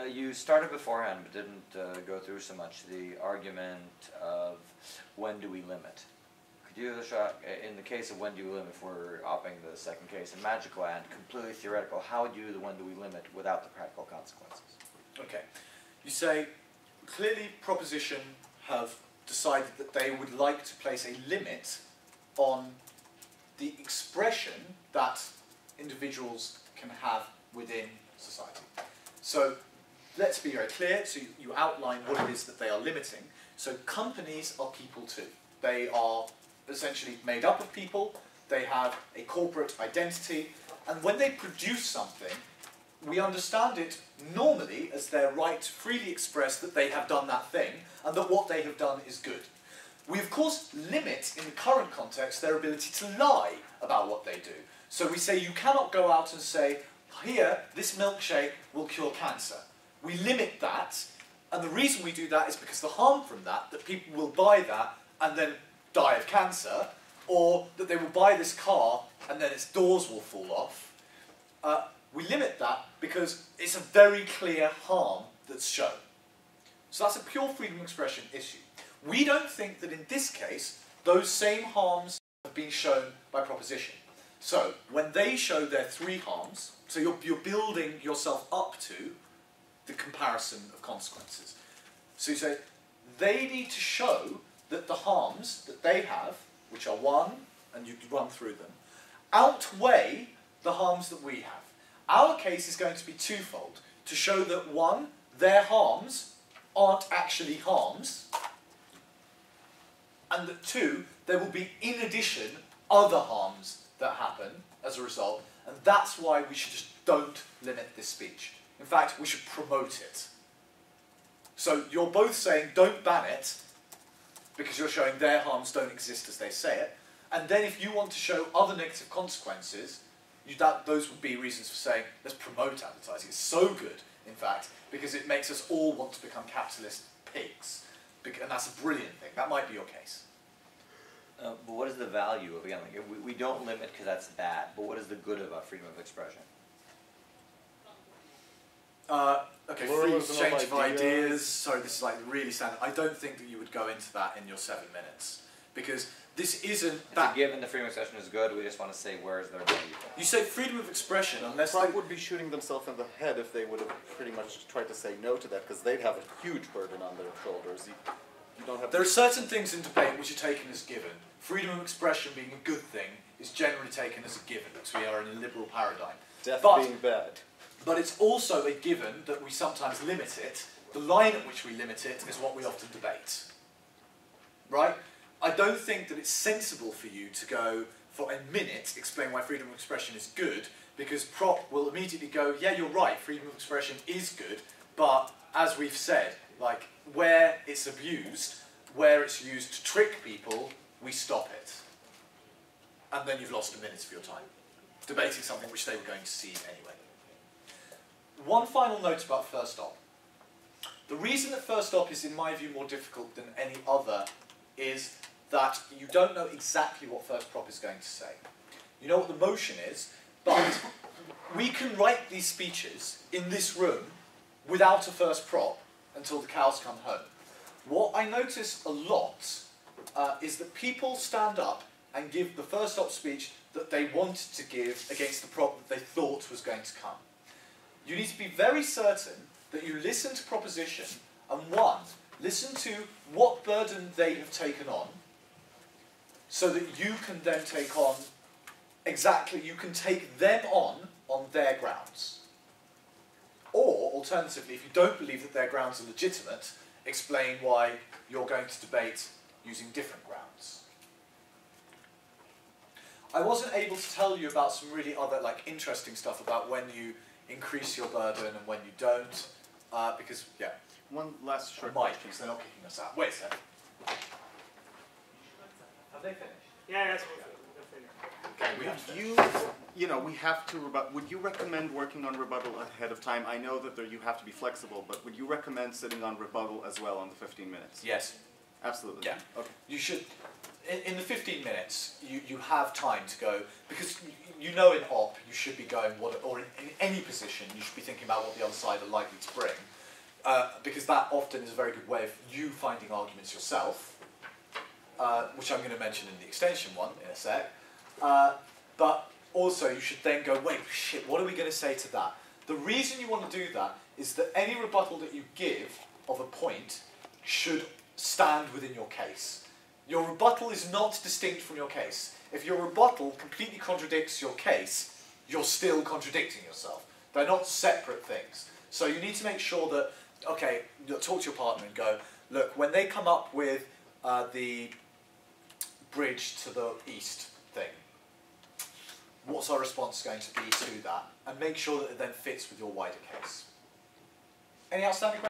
You started beforehand but didn't go through so much the argument of when do we limit. Could you show, in the case of when do we limit, if we're opting the second case in magical and completely theoretical, how would you do the when do we limit without the practical consequences? Okay. You say, clearly proposition have decided that they would like to place a limit on the expression that individuals can have within society. So let's be very clear. So you outline what it is that they are limiting. So companies are people too. They are essentially made up of people. They have a corporate identity. And when they produce something, we understand it normally as their right to freely express that they have done that thing and that what they have done is good. We of course limit, in the current context, their ability to lie about what they do. So we say you cannot go out and say, here, this milkshake will cure cancer. We limit that, and the reason we do that is because the harm from that people will buy that and then die of cancer, or that they will buy this car and then its doors will fall off. We limit that because it's a very clear harm that's shown. So that's a pure freedom of expression issue. We don't think that in this case, those same harms have been shown by proposition. So when they show their three harms, so you're building yourself up to the comparison of consequences. So you say, they need to show that the harms that they have, which are one, and you run through them, outweigh the harms that we have. Our case is going to be twofold. To show that one, their harms aren't actually harms, and that two, there will be, in addition, other harms that happen as a result, and that's why we should just don't limit this speech. In fact, we should promote it. So you're both saying don't ban it, because you're showing their harms don't exist as they say it, and then if you want to show other negative consequences, those would be reasons for saying let's promote advertising. It's so good, in fact, because it makes us all want to become capitalist pigs. And that's a brilliant thing. That might be your case. But what is the value of, again, like, we don't limit because that's bad, but what is the good of freedom of expression? Okay, free exchange of ideas. Sorry, this is like really standard. I don't think that you would go into that in your 7 minutes. Because this isn't that... Given the freedom of expression is good, we just want to say where is their value. You say freedom of expression unless... Pride would be shooting themselves in the head if they would have pretty much tried to say no to that, because they'd have a huge burden on their shoulders. You don't have there are certain things in debate which are taken as given. Freedom of expression being a good thing is generally taken as a given, because we are in a liberal paradigm. Death being bad. But it's also a given that we sometimes limit it. The line at which we limit it is what we often debate. Right? I don't think that it's sensible for you to go for a minute explain why freedom of expression is good, because prop will immediately go, yeah, you're right, freedom of expression is good, but as we've said, like, where it's abused, where it's used to trick people, we stop it. And then you've lost a minute of your time debating something which they were going to see anyway. One final note about first stop. The reason that first stop is, in my view, more difficult than any other is that you don't know exactly what first prop is going to say. You know what the motion is, but we can write these speeches in this room without a first prop until the cows come home. What I notice a lot is that people stand up and give the first stop speech that they wanted to give against the prop that they thought was going to come. You need to be very certain that you listen to proposition and one, listen to what burden they have taken on so that you can then take on exactly, you can take them on their grounds. Or, alternatively, if you don't believe that their grounds are legitimate, explain why you're going to debate using different grounds. I wasn't able to tell you about some really other interesting stuff about when you increase your burden and when you don't, because, yeah. One last short question. Because they're not kicking us out. Wait a second. Have they finished? Yeah, that's okay, we have to would you recommend working on rebuttal ahead of time? I know that you have to be flexible, but would you recommend sitting on rebuttal as well on the 15 minutes? Yes. Absolutely. Yeah. Okay. You should. in the 15 minutes, you have time to go, because you know in op you should be going, or in any position, you should be thinking about what the other side are likely to bring, because that often is a very good way of you finding arguments yourself, which I'm going to mention in the extension one in a sec. But also you should then go, wait, shit, what are we going to say to that? The reason you want to do that is that any rebuttal that you give of a point should stand within your case. Your rebuttal is not distinct from your case. If your rebuttal completely contradicts your case, you're still contradicting yourself. They're not separate things. So you need to make sure that, okay, talk to your partner and go, look, when they come up with the bridge to the east thing, what's our response going to be to that? And make sure that it then fits with your wider case. Any outstanding questions?